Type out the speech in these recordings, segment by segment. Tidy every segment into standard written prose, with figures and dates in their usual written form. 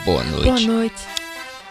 Boa noite. Boa noite.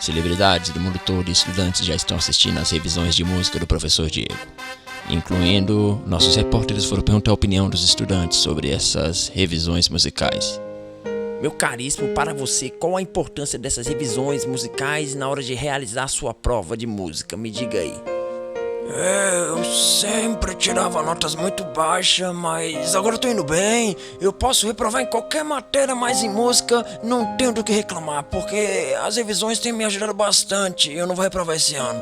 Celebridades do mundo todo e estudantes já estão assistindo às revisões de música do professor Diego. Incluindo, nossos repórteres foram perguntar a opinião dos estudantes sobre essas revisões musicais. Meu caríssimo, para você, qual a importância dessas revisões musicais na hora de realizar sua prova de música? Me diga aí. Eu sempre tirava notas muito baixas, mas agora eu tô indo bem. Eu posso reprovar em qualquer matéria, mas em música não tenho do que reclamar, porque as revisões têm me ajudado bastante. Eu não vou reprovar esse ano.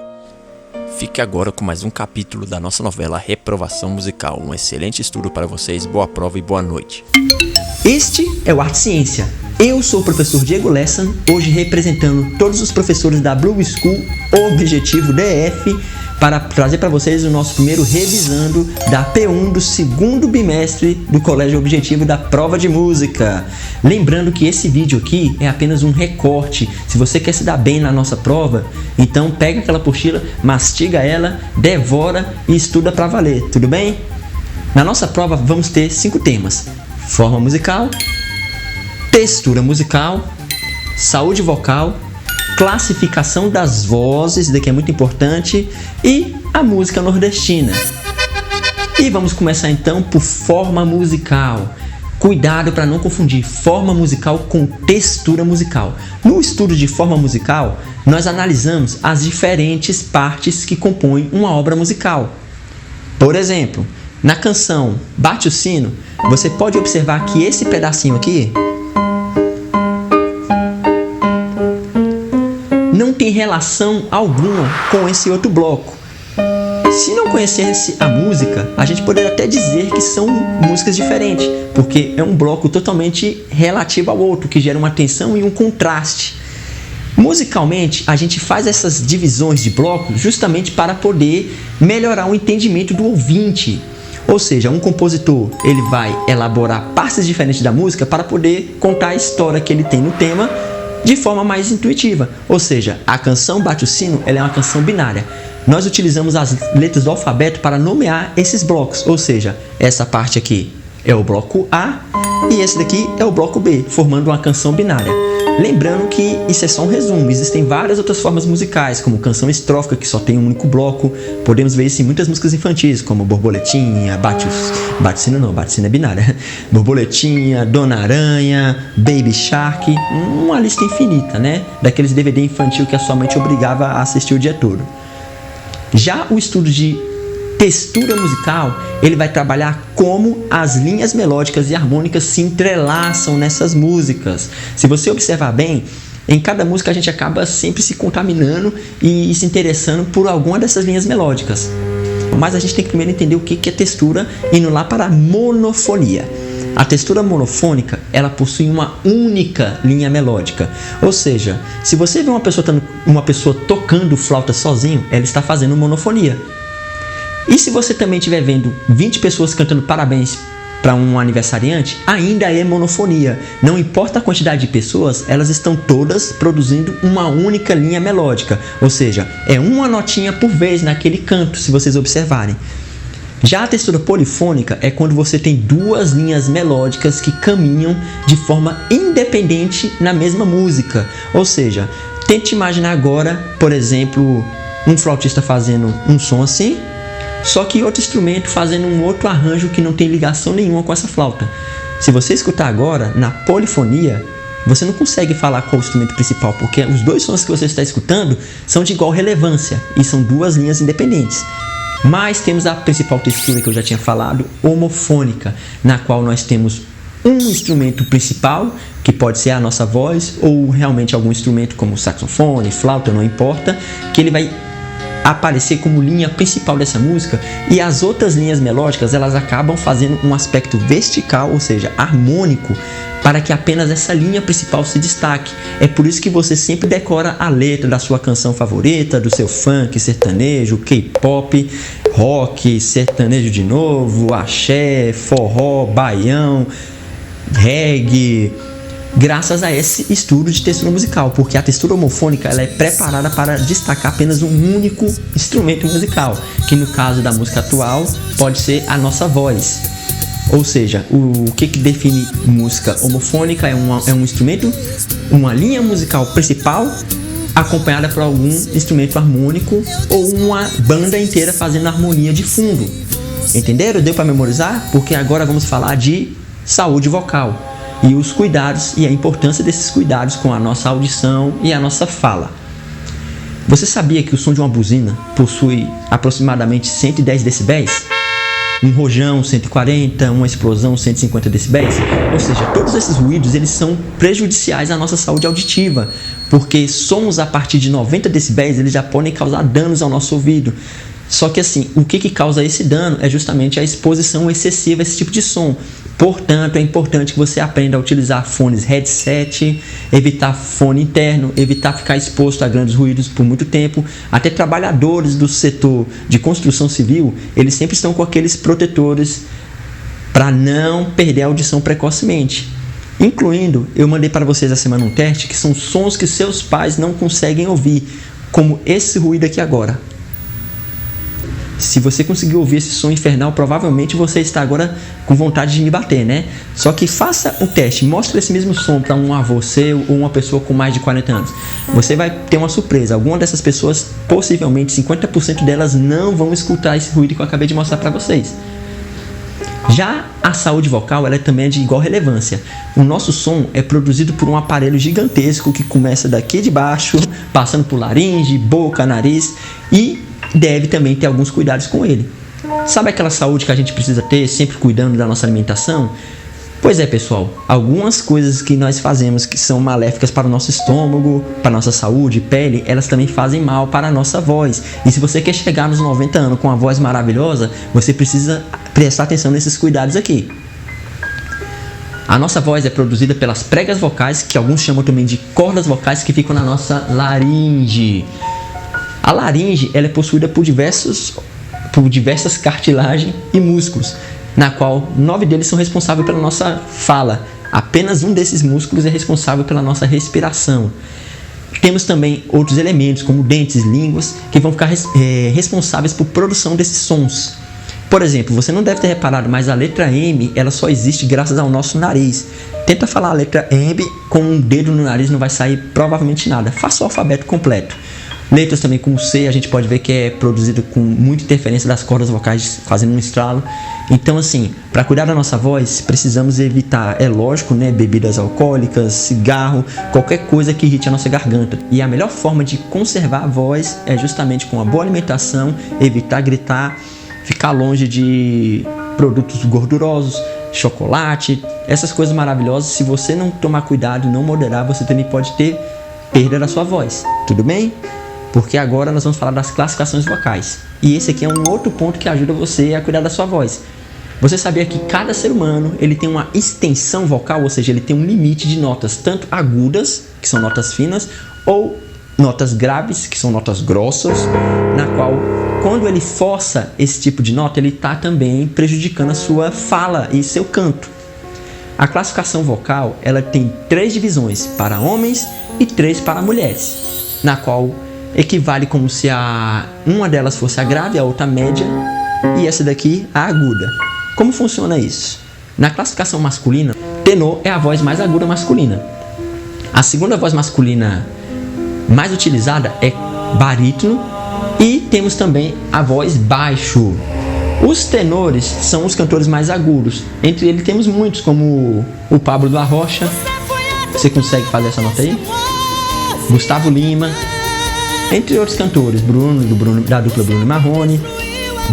Fique agora com mais um capítulo da nossa novela Reprovação Musical. Um excelente estudo para vocês, boa prova e boa noite. Este é o Arte Ciência. Eu sou o professor Diego Lessan, hoje representando todos os professores da Blue School Objetivo DF, para trazer para vocês o nosso primeiro revisando da P1 do segundo bimestre do Colégio Objetivo da prova de música. Lembrando que esse vídeo aqui é apenas um recorte. Se você quer se dar bem na nossa prova, então pega aquela apostila, mastiga ela, devora e estuda para valer, tudo bem? Na nossa prova vamos ter 5 temas: forma musical, textura musical, saúde vocal, classificação das vozes, daqui é muito importante, e a música nordestina. E vamos começar então por forma musical. Cuidado para não confundir forma musical com textura musical. No estudo de forma musical, nós analisamos as diferentes partes que compõem uma obra musical. Por exemplo, na canção Bate o Sino, você pode observar que esse pedacinho aqui não tem relação alguma com esse outro bloco. Se não conhecesse a música, a gente poderia até dizer que são músicas diferentes, porque é um bloco totalmente relativo ao outro, que gera uma tensão e um contraste. Musicalmente, a gente faz essas divisões de blocos justamente para poder melhorar o entendimento do ouvinte. Ou seja, um compositor ele vai elaborar partes diferentes da música para poder contar a história que ele tem no tema de forma mais intuitiva. Ou seja, a canção Bate o Sino ela é uma canção binária. Nós utilizamos as letras do alfabeto para nomear esses blocos. Ou seja, essa parte aqui é o bloco A e esse daqui é o bloco B, formando uma canção binária. Lembrando que isso é só um resumo, existem várias outras formas musicais, como canção estrófica, que só tem um único bloco. Podemos ver isso em muitas músicas infantis, como Borboletinha, Bate o Sino é binária. Borboletinha, Dona Aranha, Baby Shark, uma lista infinita, né? Daqueles DVD infantil que a sua mãe te obrigava a assistir o dia todo. Já o estudo de textura musical, ele vai trabalhar como as linhas melódicas e harmônicas se entrelaçam nessas músicas. Se você observar bem, em cada música a gente acaba sempre se contaminando e se interessando por alguma dessas linhas melódicas. Mas a gente tem que primeiro entender o que é textura, indo lá para a monofonia. A textura monofônica, ela possui uma única linha melódica. Ou seja, se você vê uma pessoa tocando flauta sozinho, ela está fazendo monofonia. E se você também estiver vendo 20 pessoas cantando parabéns para um aniversariante, ainda é monofonia. Não importa a quantidade de pessoas, elas estão todas produzindo uma única linha melódica. Ou seja, é uma notinha por vez naquele canto, se vocês observarem. Já a textura polifônica é quando você tem duas linhas melódicas que caminham de forma independente na mesma música. Ou seja, tente imaginar agora, por exemplo, um flautista fazendo um som assim, só que outro instrumento fazendo um outro arranjo que não tem ligação nenhuma com essa flauta. Se você escutar agora, na polifonia, você não consegue falar qual o instrumento principal, porque os dois sons que você está escutando são de igual relevância e são duas linhas independentes. Mas temos a principal textura que eu já tinha falado, homofônica, na qual nós temos um instrumento principal, que pode ser a nossa voz, ou realmente algum instrumento como saxofone, flauta, não importa, que ele vai aparecer como linha principal dessa música, e as outras linhas melódicas elas acabam fazendo um aspecto vertical, ou seja, harmônico, para que apenas essa linha principal se destaque. É por isso que você sempre decora a letra da sua canção favorita, do seu funk, sertanejo, K-pop, rock, sertanejo de novo, axé, forró, baião, reggae, graças a esse estudo de textura musical, porque a textura homofônica ela é preparada para destacar apenas um único instrumento musical, que no caso da música atual pode ser a nossa voz. Ou seja, o que define música homofônica é um instrumento, uma linha musical principal acompanhada por algum instrumento harmônico ou uma banda inteira fazendo harmonia de fundo. Entenderam? Deu para memorizar? Porque agora vamos falar de saúde vocal e os cuidados e a importância desses cuidados com a nossa audição e a nossa fala. Você sabia que o som de uma buzina possui aproximadamente 110 decibéis? Um rojão 140, uma explosão 150 decibéis? Ou seja, todos esses ruídos eles são prejudiciais à nossa saúde auditiva, porque sons a partir de 90 decibéis eles já podem causar danos ao nosso ouvido. Só que assim, o que causa esse dano é justamente a exposição excessiva a esse tipo de som. Portanto, é importante que você aprenda a utilizar fones headset, evitar fone interno, evitar ficar exposto a grandes ruídos por muito tempo. Até trabalhadores do setor de construção civil, eles sempre estão com aqueles protetores para não perder a audição precocemente. Incluindo, eu mandei para vocês essa semana um teste que são sons que seus pais não conseguem ouvir, como esse ruído aqui agora. Se você conseguir ouvir esse som infernal, provavelmente você está agora com vontade de me bater, né? Só que faça um teste, mostre esse mesmo som para um avô seu ou uma pessoa com mais de 40 anos. Você vai ter uma surpresa. Alguma dessas pessoas, possivelmente 50% delas, não vão escutar esse ruído que eu acabei de mostrar para vocês. Já a saúde vocal, ela também é de igual relevância. O nosso som é produzido por um aparelho gigantesco que começa daqui de baixo, passando por laringe, boca, nariz e deve também ter alguns cuidados com ele. Sabe aquela saúde que a gente precisa ter, sempre cuidando da nossa alimentação? Pois é, pessoal, algumas coisas que nós fazemos que são maléficas para o nosso estômago, para a nossa saúde, pele, elas também fazem mal para a nossa voz. E se você quer chegar nos 90 anos com uma voz maravilhosa, você precisa prestar atenção nesses cuidados aqui. A nossa voz é produzida pelas pregas vocais, que alguns chamam também de cordas vocais, que ficam na nossa laringe. A laringe ela é possuída por diversas cartilagens e músculos, na qual 9 deles são responsáveis pela nossa fala. Apenas um desses músculos é responsável pela nossa respiração. Temos também outros elementos, como dentes, línguas, que vão ficar responsáveis por produção desses sons. Por exemplo, você não deve ter reparado, mas a letra M ela só existe graças ao nosso nariz. Tenta falar a letra M com um dedo no nariz, não vai sair provavelmente nada. Faça o alfabeto completo. Letras também como C, a gente pode ver que é produzido com muita interferência das cordas vocais, fazendo um estralo. Então assim, para cuidar da nossa voz, precisamos evitar, é lógico, né, bebidas alcoólicas, cigarro, qualquer coisa que irrite a nossa garganta. E a melhor forma de conservar a voz é justamente com uma boa alimentação, evitar gritar, ficar longe de produtos gordurosos, chocolate, essas coisas maravilhosas. Se você não tomar cuidado e não moderar, você também pode ter perda da sua voz, tudo bem? Porque agora nós vamos falar das classificações vocais. E esse aqui é um outro ponto que ajuda você a cuidar da sua voz. Você sabia que cada ser humano ele tem uma extensão vocal, ou seja, ele tem um limite de notas tanto agudas, que são notas finas, ou notas graves, que são notas grossas, na qual quando ele força esse tipo de nota, ele está também prejudicando a sua fala e seu canto. A classificação vocal ela tem 3 divisões, para homens e 3 para mulheres, na qual equivale como se uma delas fosse a grave, a outra a média e essa daqui a aguda. Como funciona isso? Na classificação masculina, tenor é a voz mais aguda masculina. A segunda voz masculina mais utilizada é barítono e temos também a voz baixo. Os tenores são os cantores mais agudos. Entre eles temos muitos, como o Pablo da Rocha. Você consegue fazer essa nota aí? Gustavo Lima. Entre outros cantores, da dupla Bruno e Marrone.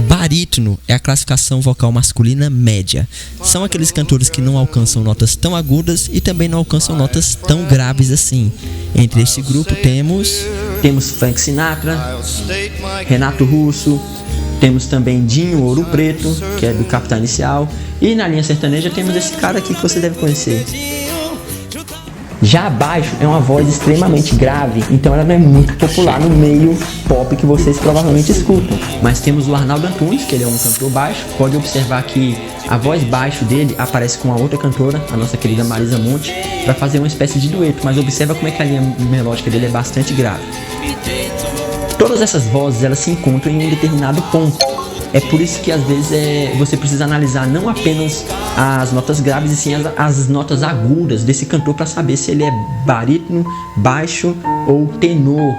Barítono é a classificação vocal masculina média. São aqueles cantores que não alcançam notas tão agudas e também não alcançam notas tão graves assim. Entre esse grupo temos Frank Sinatra, Renato Russo, temos também Dinho Ouro Preto, que é do Capital Inicial, e na linha sertaneja temos esse cara aqui que você deve conhecer. Já abaixo é uma voz extremamente grave, então ela não é muito popular no meio pop que vocês provavelmente escutam. Mas temos o Arnaldo Antunes, que ele é um cantor baixo. Pode observar que a voz baixo dele aparece com a outra cantora, a nossa querida Marisa Monte, para fazer uma espécie de dueto, mas observa como é que a linha melódica dele é bastante grave. Todas essas vozes elas se encontram em um determinado ponto. É por isso que às vezes você precisa analisar não apenas as notas graves, e sim as notas agudas desse cantor para saber se ele é barítono, baixo ou tenor.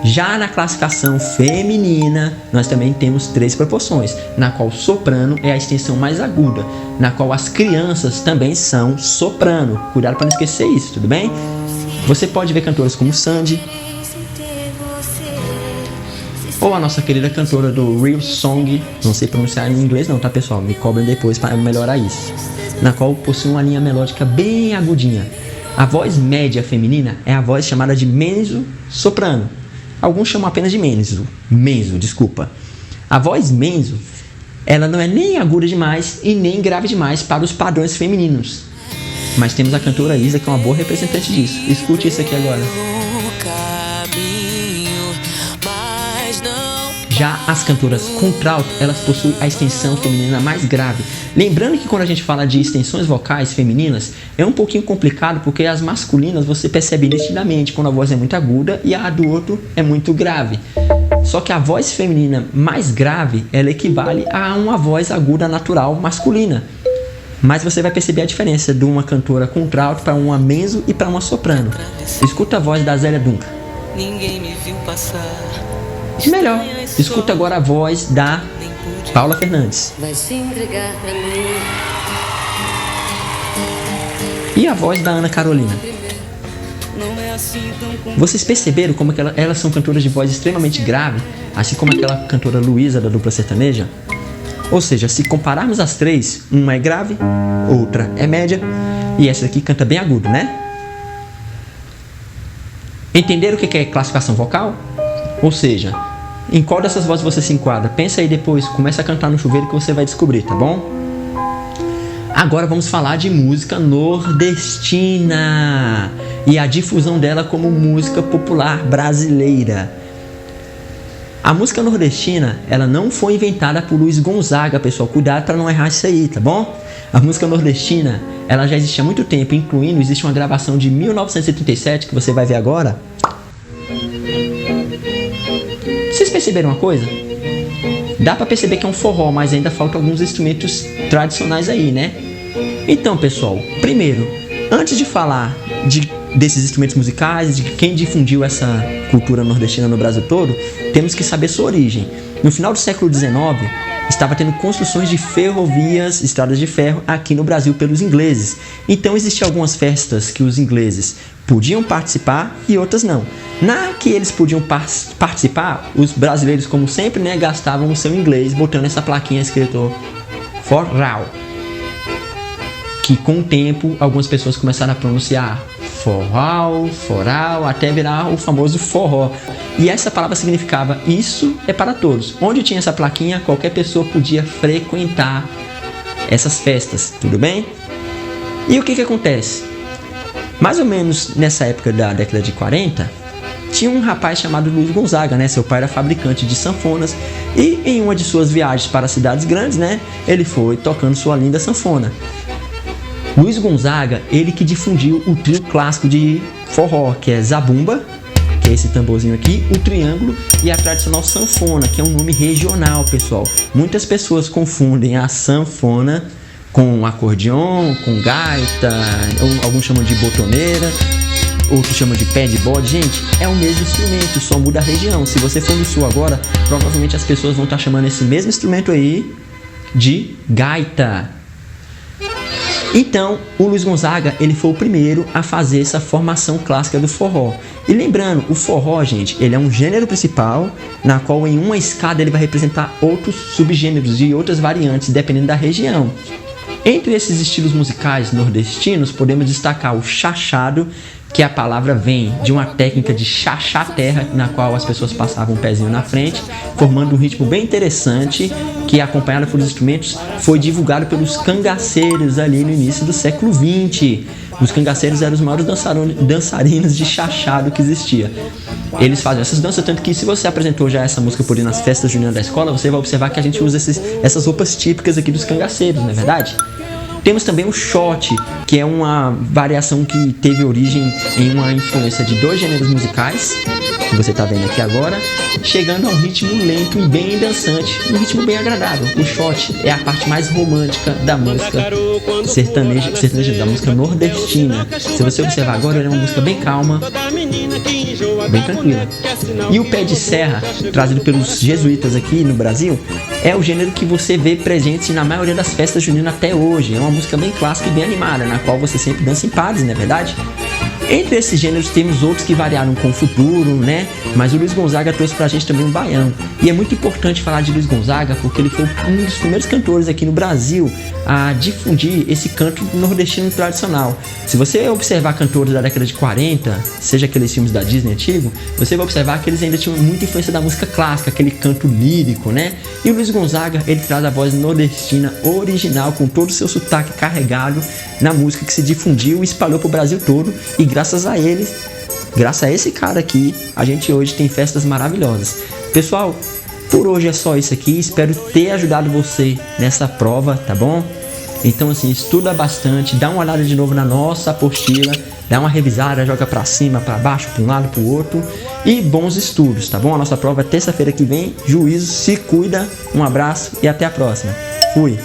Já na classificação feminina, nós também temos 3 proporções, na qual soprano é a extensão mais aguda, na qual as crianças também são soprano. Cuidado para não esquecer isso, tudo bem? Você pode ver cantoras como Sandy, ou a nossa querida cantora do Real Song, não sei pronunciar em inglês não, tá pessoal? Me cobrem depois para melhorar isso. Na qual possui uma linha melódica bem agudinha. A voz média feminina é a voz chamada de mezzo-soprano. Alguns chamam apenas de mezzo, desculpa. A voz mezzo, ela não é nem aguda demais e nem grave demais para os padrões femininos. Mas temos a cantora Isa, que é uma boa representante disso. Escute isso aqui agora. Já as cantoras contralto, elas possuem a extensão feminina mais grave. Lembrando que quando a gente fala de extensões vocais femininas, é um pouquinho complicado, porque as masculinas você percebe nitidamente quando a voz é muito aguda e a do outro é muito grave. Só que a voz feminina mais grave, ela equivale a uma voz aguda natural masculina. Mas você vai perceber a diferença de uma cantora contralto para uma mezzo e para uma soprano. Escuta a voz da Zélia Duncan. Ninguém me viu passar. E melhor, escuta agora a voz da Paula Fernandes. Vai se entregar pra mim. E a voz da Ana Carolina. Vocês perceberam como que elas são cantoras de voz extremamente grave, assim como aquela cantora Luísa da dupla sertaneja? Ou seja, se compararmos as 3, uma é grave, outra é média e essa aqui canta bem agudo, né? Entenderam o que é classificação vocal? Ou seja, em qual dessas vozes você se enquadra? Pensa aí depois, começa a cantar no chuveiro que você vai descobrir, tá bom? Agora vamos falar de música nordestina e a difusão dela como música popular brasileira. A música nordestina, ela não foi inventada por Luiz Gonzaga, pessoal. Cuidado para não errar isso aí, tá bom? A música nordestina, ela já existe há muito tempo, incluindo, existe uma gravação de 1937, que você vai ver agora. Vocês perceberam uma coisa? Dá para perceber que é um forró, mas ainda faltam alguns instrumentos tradicionais aí, né? Então, pessoal, primeiro, antes de falar desses instrumentos musicais, de quem difundiu essa cultura nordestina no Brasil todo, temos que saber sua origem. No final do século XIX, estava tendo construções de ferrovias, estradas de ferro aqui no Brasil pelos ingleses. Então existiam algumas festas que os ingleses podiam participar e outras não. Na que eles podiam participar, os brasileiros, como sempre, né, gastavam o seu inglês botando essa plaquinha escrito forró, que com o tempo algumas pessoas começaram a pronunciar forró, foral, até virar o famoso forró. E essa palavra significava isso é para todos. Onde tinha essa plaquinha, qualquer pessoa podia frequentar essas festas, tudo bem? E o que acontece? Mais ou menos nessa época da década de 40, tinha um rapaz chamado Luiz Gonzaga, né? Seu pai era fabricante de sanfonas e em uma de suas viagens para cidades grandes, né, ele foi tocando sua linda sanfona. Luiz Gonzaga, ele que difundiu o trio clássico de forró, que é zabumba, que é esse tamborzinho aqui, o triângulo e a tradicional sanfona, que é um nome regional, pessoal. Muitas pessoas confundem a sanfona com acordeon, com gaita, alguns chamam de botoneira, outros chamam de pé de bode. Gente, é o mesmo instrumento, só muda a região. Se você for do sul agora, provavelmente as pessoas vão estar chamando esse mesmo instrumento aí de gaita. Então, o Luiz Gonzaga, ele foi o primeiro a fazer essa formação clássica do forró. E lembrando, o forró, gente, ele é um gênero principal, na qual em uma escada ele vai representar outros subgêneros e outras variantes, dependendo da região. Entre esses estilos musicais nordestinos, podemos destacar o chachado, que a palavra vem de uma técnica de chachar terra, na qual as pessoas passavam um pezinho na frente, formando um ritmo bem interessante, que acompanhado por instrumentos, foi divulgado pelos cangaceiros ali no início do século XX. Os cangaceiros eram os maiores dançarinos de chachado que existia. Eles faziam essas danças, tanto que se você apresentou já essa música por aí nas festas juninas da escola, você vai observar que a gente usa essas roupas típicas aqui dos cangaceiros, não é verdade? Temos também o shot, que é uma variação que teve origem em uma influência de 2 gêneros musicais, que você está vendo aqui agora, chegando a um ritmo lento e bem dançante, um ritmo bem agradável. O shot é a parte mais romântica da música sertaneja, da música nordestina. Se você observar agora, é uma música bem calma, bem tranquila. E o pé de serra, trazido pelos jesuítas aqui no Brasil, é o gênero que você vê presente na maioria das festas juninas até hoje. É uma música bem clássica e bem animada, na qual você sempre dança em pares, não é verdade? Entre esses gêneros temos outros que variaram com o futuro, né? Mas o Luiz Gonzaga trouxe pra gente também um baião. E é muito importante falar de Luiz Gonzaga porque ele foi um dos primeiros cantores aqui no Brasil a difundir esse canto nordestino tradicional. Se você observar cantores da década de 40, seja aqueles filmes da Disney antigo, você vai observar que eles ainda tinham muita influência da música clássica, aquele canto lírico, né? E o Luiz Gonzaga, ele traz a voz nordestina original, com todo o seu sotaque carregado na música que se difundiu e espalhou pro Brasil todo. E graças a eles, graças a esse cara aqui, a gente hoje tem festas maravilhosas. Pessoal, por hoje é só isso aqui. Espero ter ajudado você nessa prova, tá bom? Então assim, estuda bastante, dá uma olhada de novo na nossa apostila, dá uma revisada, joga pra cima, pra baixo, pra um lado, pro outro. E bons estudos, tá bom? A nossa prova é terça-feira que vem. Juízo, se cuida, um abraço e até a próxima. Fui!